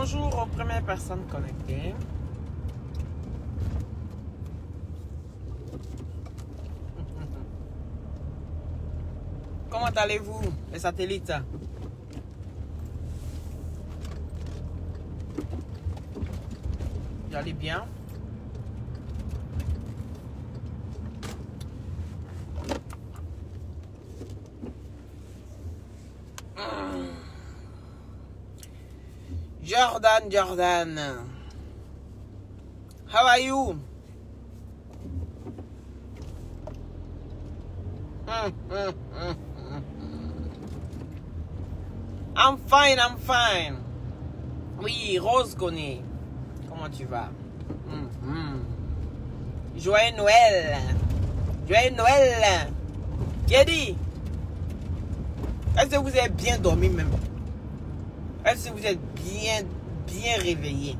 bonjour aux premières personnes connectées. Comment allez-vous, les satellites? Vous allez bien? Jordan, how are you? I'm fine. Oui, Rose connaît. Comment tu vas? Joyeux Noël. Qui a dit? Est-ce que vous avez bien dormi même? Est-ce que vous êtes bien réveillé?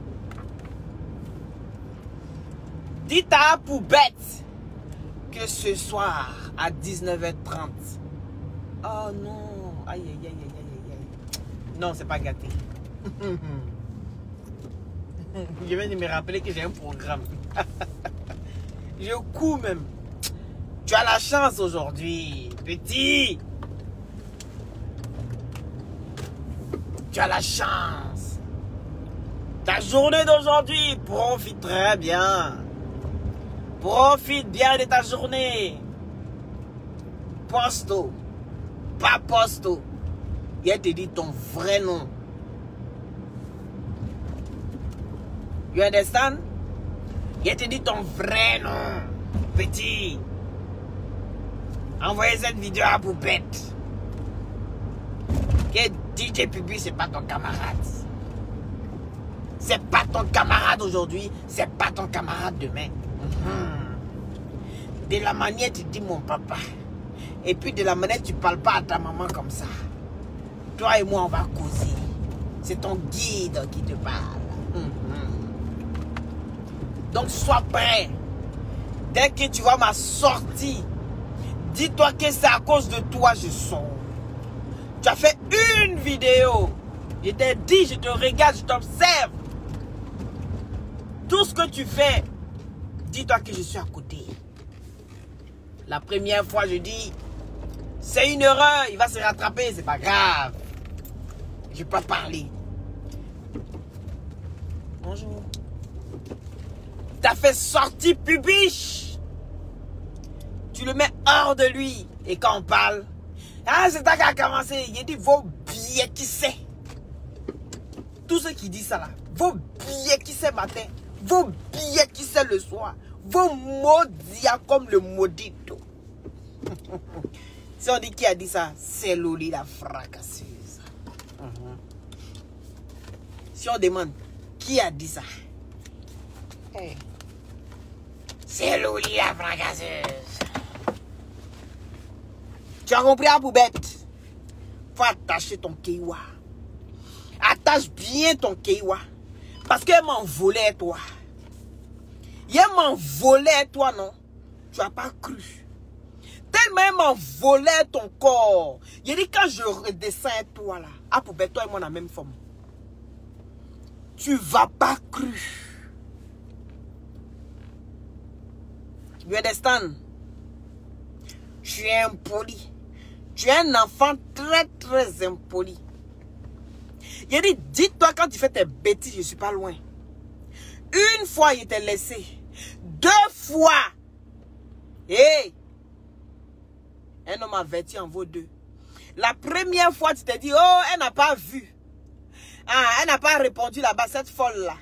Dites à Poubette que ce soir à 19h30. Oh non. Aïe. Non, c'est pas gâté. Je viens de me rappeler que j'ai un programme. Je cours même. Tu as la chance aujourd'hui, petit. Tu as la chance. Ta journée d'aujourd'hui, profite très bien. Profite bien de ta journée. Posto. Pas posto. Il te dit ton vrai nom. You understand? Il te dit ton vrai nom. Petit. Envoyez cette vidéo à Poupette. Que DJ Pubi, c'est pas ton camarade. C'est pas ton camarade aujourd'hui. C'est pas ton camarade demain. De la manière tu dis mon papa. Et puis de la manière tu parles pas à ta maman comme ça. Toi et moi on va causer. C'est ton guide qui te parle. Donc sois prêt. Dès que tu vois ma sortie, dis-toi que c'est à cause de toi je sors. Tu as fait une vidéo. Je t'ai dit, je te regarde, je t'observe. Tout ce que tu fais, dis-toi que je suis à côté. La première fois, je dis, c'est une erreur, il va se rattraper, c'est pas grave. Je peux parler. Bonjour. T'as fait sortir Pubiche. Tu le mets hors de lui. Et quand on parle, ah, c'est toi qui a commencé. Il dit, vos billets qui c'est. Tous ceux qui disent ça là, vos billets qui c'est matin, vos billets qui c'est le soir, vos maudits comme le maudito. Si on dit qui a dit ça, c'est Loli la fracasseuse. Si on demande qui a dit ça, hey, c'est Loli la fracasseuse. Tu as compris à Poubette? Faut attacher ton kéwa. Attache bien ton kéwa. Parce qu'elle m'en volait toi. Elle m'en volait toi, non? Tu n'as pas cru. Tellement elle m'en volait ton corps. Il dit quand je redescends toi là, à Poubette, toi et moi on a la même forme. Tu vas pas cru. You understand? Tu es impoli. Tu es un enfant très impoli. Il a dit, dis-toi quand tu fais tes bêtises, je ne suis pas loin. Une fois, il t'a laissé. 2 fois. Hey! Un homme averti en vaut 2. La première fois, tu t'es dit, oh, elle n'a pas vu. Ah, elle n'a pas répondu là-bas, cette folle-là.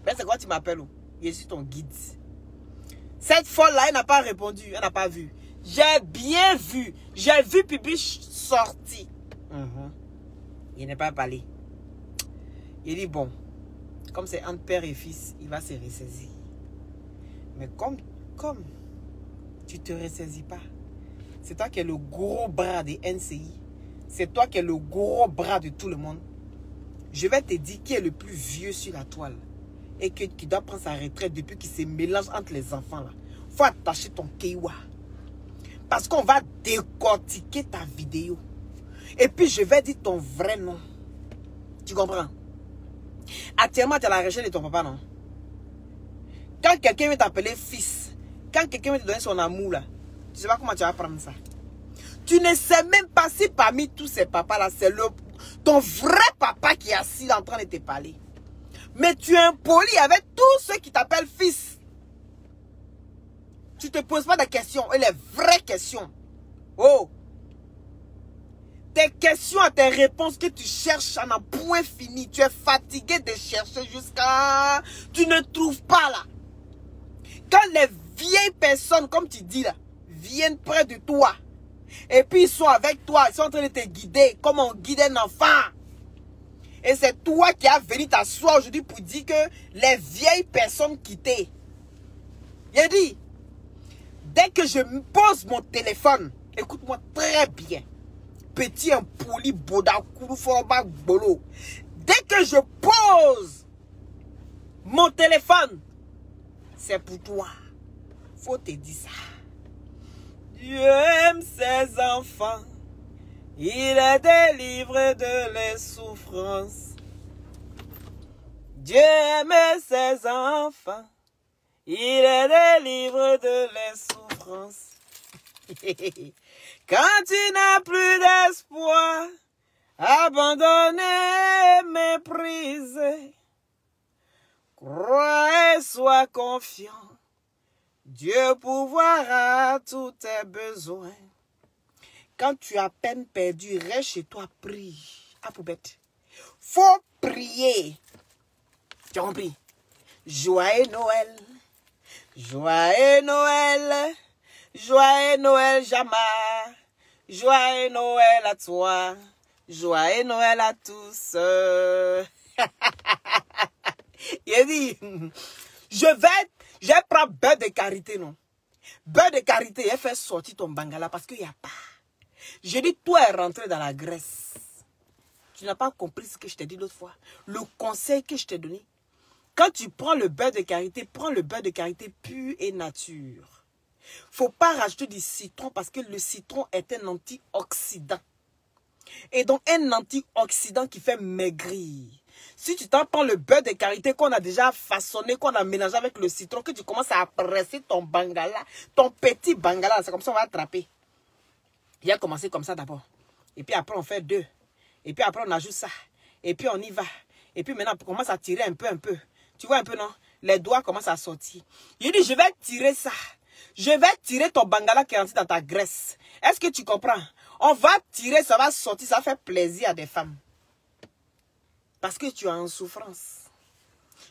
Mais c'est quoi tu m'appelles où? Je suis ton guide. Cette folle-là, elle n'a pas répondu, elle n'a pas vu. J'ai bien vu. J'ai vu Pubiche sortir. Il n'est pas parlé. Il dit, bon, comme c'est entre père et fils, il va se ressaisir. Mais comme tu ne te ressaisis pas, c'est toi qui es le gros bras des NCI. C'est toi qui es le gros bras de tout le monde. Je vais te dire qui est le plus vieux sur la toile. Et qui doit prendre sa retraite depuis qu'il se mélange entre les enfants là. Faut attacher ton kéwa. Parce qu'on va décortiquer ta vidéo. Et puis je vais dire ton vrai nom. Tu comprends? Actuellement, tu as la recherche de ton papa, non? Quand quelqu'un veut t'appeler fils, quand quelqu'un veut te donner son amour, là, tu ne sais pas comment tu vas prendre ça. Tu ne sais même pas si parmi tous ces papas-là, c'est ton vrai papa qui est assis en train de te parler. Mais tu es impoli avec tous ceux qui t'appellent fils. Tu ne te poses pas de questions, et les vraies questions. Oh! Tes questions et tes réponses que tu cherches en un point fini. Tu es fatigué de chercher jusqu'à... Tu ne trouves pas là. Quand les vieilles personnes, comme tu dis là, viennent près de toi, et puis ils sont avec toi, ils sont en train de te guider, comme on guide un enfant. Et c'est toi qui as venu t'asseoir aujourd'hui pour dire que les vieilles personnes quittaient. Il dit, dès que je me pose mon téléphone, écoute-moi très bien, petit impoli bodakourou forba bolo. Dès que je pose mon téléphone, c'est pour toi. Faut te dire ça. Dieu aime ses enfants. Il est délivré de les souffrances. Dieu aime ses enfants. Il est délivré de les souffrances. Quand tu n'as plus d'espoir, abandonné, méprisé, crois et sois confiant. Dieu pourvoira tous tes besoins. Quand tu as peine perdu, reste chez toi, prie. À poubette. Faut prier. Tu as compris? Joyeux Noël. Joyeux Noël. Joyeux Noël, Jamar. Joyeux Noël à toi. Joyeux Noël à tous. Il dit, je prends beurre de karité, non? Beurre de karité, il fait sortir ton bangala parce qu'il n'y a pas. Je dis, toi est rentré dans la graisse. Tu n'as pas compris ce que je t'ai dit l'autre fois. Le conseil que je t'ai donné. Quand tu prends le beurre de karité, prends le beurre de karité pur et nature. Faut pas rajouter du citron parce que le citron est un antioxydant. Et donc un antioxydant qui fait maigrir. Si tu t'en prends le beurre de karité qu'on a déjà façonné, qu'on a mélangé avec le citron, que tu commences à presser ton bangala, ton petit bangala, c'est comme ça on va attraper. Il a commencé comme ça d'abord. Et puis après on fait 2. Et puis après on ajoute ça. Et puis on y va. Et puis maintenant on commence à tirer un peu. Tu vois un peu, non? Les doigts commencent à sortir. Il dit, je vais tirer ça. Je vais tirer ton bangala qui est rentré dans ta graisse. Est-ce que tu comprends? On va tirer, ça va sortir, ça fait plaisir à des femmes. Parce que tu es en souffrance.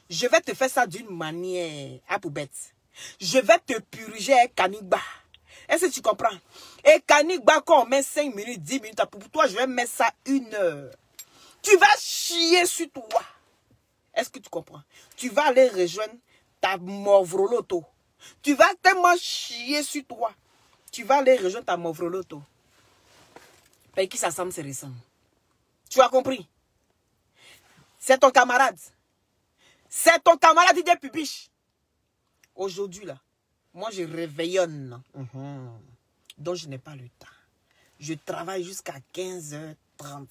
Je vais te faire ça d'une manière à poubette. Je vais te purger avec Kanigba. Est-ce que tu comprends? Et Kanigba, quand on met 5 minutes, 10 minutes, pour toi, je vais mettre ça 1 heure. Tu vas chier sur toi. Est-ce que tu comprends? Tu vas aller rejoindre ta Movroloto. Tu vas tellement chier sur toi. Tu vas aller rejoindre ta Movroloto. Parce qui ça semble se ressemble. Tu as compris? C'est ton camarade. C'est ton camarade Didier Pupiche. Aujourd'hui, là, moi, je réveillonne. Donc, je n'ai pas le temps. Je travaille jusqu'à 15h30.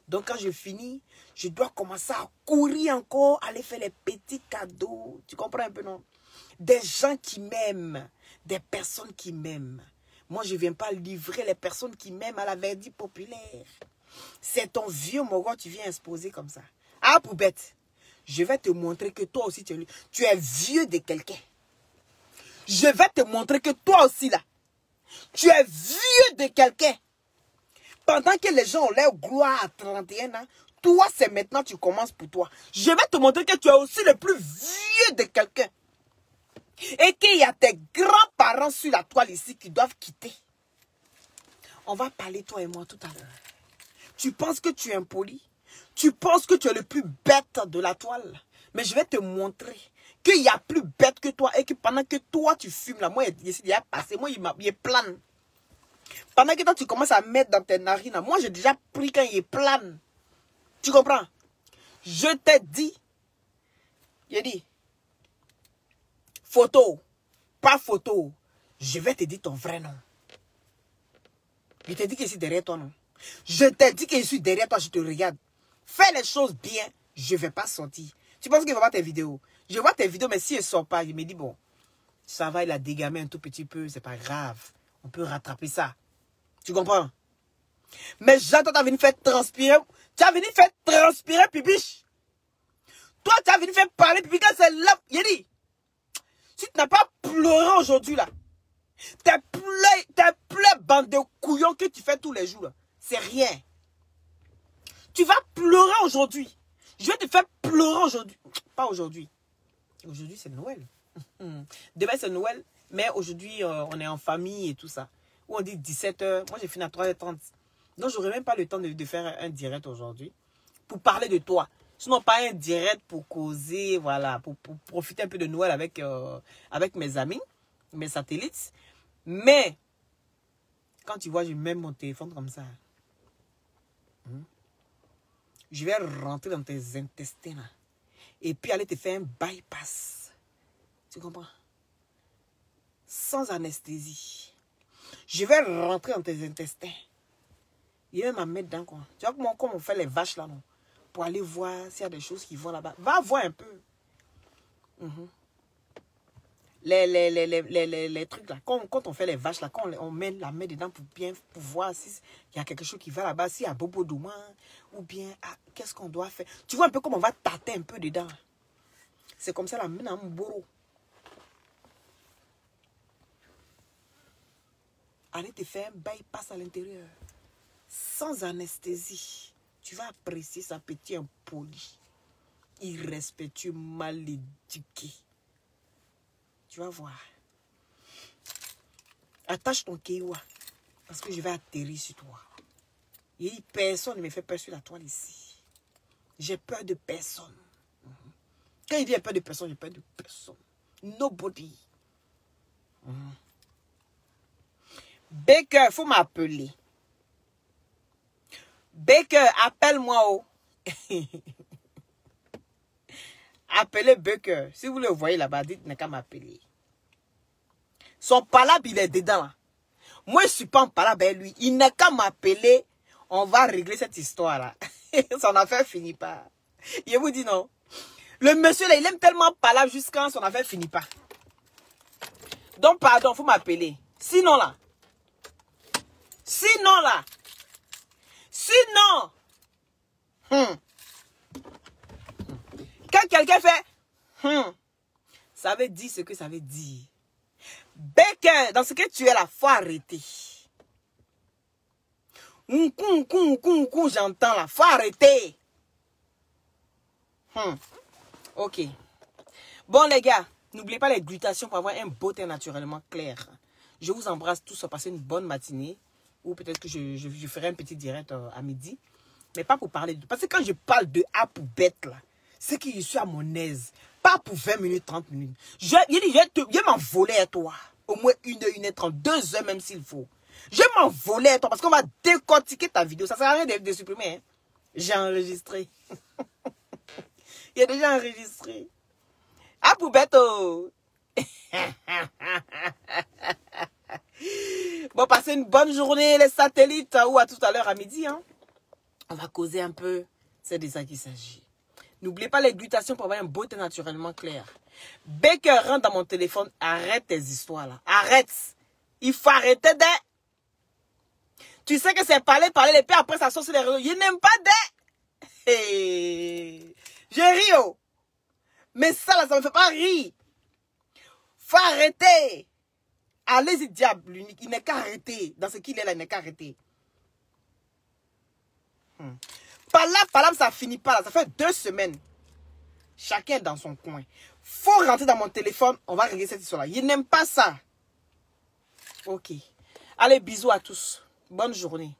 Donc, quand je finis, je dois commencer à courir encore, aller faire les petits cadeaux. Tu comprends un peu, non? Des gens qui m'aiment. Des personnes qui m'aiment. Moi, je ne viens pas livrer les personnes qui m'aiment à la verdi populaire. C'est ton vieux moron, tu viens exposer comme ça. Ah, poubette, je vais te montrer que toi aussi, tu es vieux de quelqu'un. Je vais te montrer que toi aussi, là, tu es vieux de quelqu'un. Pendant que les gens ont leur gloire à 31 ans, toi, c'est maintenant tu commences pour toi. Je vais te montrer que tu es aussi le plus vieux de quelqu'un. Et qu'il y a tes grands-parents sur la toile ici qui doivent quitter. On va parler, toi et moi, tout à l'heure. Tu penses que tu es impoli? Tu penses que tu es le plus bête de la toile? Mais je vais te montrer qu'il y a plus bête que toi et que pendant que toi, tu fumes là, moi, il a passé, moi, il est plane. Pendant que toi, tu commences à mettre dans tes narines, moi, j'ai déjà pris quand il est plane. Tu comprends? Je t'ai dit, j'ai dit, photo, pas photo. Je vais te dire ton vrai nom. Je t'ai dit que je suis derrière toi, non? Je t'ai dit que je suis derrière toi, je te regarde. Fais les choses bien, je ne vais pas sortir. Tu penses qu'il va voir tes vidéos? Je vois tes vidéos, mais si elle ne sort pas, je me dis, bon, ça va, il a dégamé un tout petit peu, c'est pas grave. On peut rattraper ça. Tu comprends? Mais j'attends, tu as venu faire transpirer. Tu as venu faire transpirer, pipiche. Toi, tu as venu faire parler, pipi, quand c'est là. Il dit, si tu n'as pas pleuré aujourd'hui, là, tes plaies, bande de couillons que tu fais tous les jours, c'est rien. Tu vas pleurer aujourd'hui. Je vais te faire pleurer aujourd'hui. Pas aujourd'hui. Aujourd'hui, c'est Noël. Demain, c'est Noël. Mais aujourd'hui, on est en famille et tout ça. Ou on dit 17h. Moi, j'ai fini à 3h30. Donc, je n'aurai même pas le temps de faire un direct aujourd'hui. Pour parler de toi. Sinon, pas un direct pour causer, voilà. Pour profiter un peu de Noël avec mes amis, mes satellites. Mais, quand tu vois, je mets mon téléphone comme ça. Je vais rentrer dans tes intestins là. Et puis aller te faire un bypass. Tu comprends? Sans anesthésie. Je vais rentrer dans tes intestins. Je vais m'en mettre dedans quoi. Tu vois comment on fait les vaches là non? Pour aller voir s'il y a des choses qui vont là-bas. Va voir un peu. Les trucs là. Quand on fait les vaches là, quand on met la main dedans pour voir s'il y a quelque chose qui va là-bas, s'il y a bobo d'ouma, ou bien qu'est-ce qu'on doit faire. Tu vois un peu comme on va tâter un peu dedans. C'est comme ça la main en bourreau. Allez te faire un bypass à l'intérieur. Sans anesthésie. Tu vas apprécier sa petit impoli. Irrespectueux, mal éduqué. Tu vas voir. Attache ton kéwa. Parce que je vais atterrir sur toi. Et personne ne me fait peur sur la toile ici. J'ai peur de personne. Quand il dit peur de personne, j'ai peur de personne. Nobody. Baker, il faut m'appeler. Baker, appelle-moi. Oh. Appelez Baker. Si vous le voyez là-bas, dites n'a qu'à m'appeler. Son palabre, il est dedans. Là. Moi, je ne suis pas en palabre avec lui. Il n'a qu'à m'appeler. On va régler cette histoire-là. Son affaire finit pas. Je vous dis non. Le monsieur, là, il aime tellement palabre jusqu'à son affaire finit pas. Donc, pardon, il faut m'appeler. Sinon, là. Sinon. Quand quelqu'un fait ça veut dire ce que ça veut dire. Baker, dans ce que tu es là, faut arrêter. J'entends là, faut arrêter. Ok. Bon les gars, n'oubliez pas les glutations pour avoir un beau teint naturellement clair. Je vous embrasse tous, passez une bonne matinée. Ou peut-être que je ferai un petit direct à midi. Mais pas pour parler de... Parce que quand je parle de A pour bête là, c'est que je suis à mon aise. Pas pour 20 minutes, 30 minutes. Je vais m'envoler à toi. Au moins 1h30, 2h même s'il faut. Je vais m'envoler à toi parce qu'on va décortiquer ta vidéo. Ça ne sert à rien de supprimer. Hein. J'ai enregistré. Il est déjà enregistré. Ah, pour bête. Bon, passez une bonne journée, les satellites. Ou à tout à l'heure à midi. Hein. On va causer un peu. C'est de ça qu'il s'agit. N'oubliez pas les glutations pour avoir un beau teint naturellement clair. Baker, rentre dans mon téléphone. Arrête tes histoires là. Arrête. Il faut arrêter de... Tu sais que c'est parler, et puis après ça sort sur les réseaux. Il n'aime pas de... Hey. Je ris, oh. Mais ça là, ça me fait pas rire. Faut arrêter. Allez-y, diable unique. Il n'est qu'à arrêter. Dans ce qu'il est là, il n'est qu'à arrêter. Palabre, ça finit pas là. Ça fait 2 semaines. Chacun dans son coin. Faut rentrer dans mon téléphone. On va régler cette histoire-là. Il n'aime pas ça. Ok. Allez, bisous à tous. Bonne journée.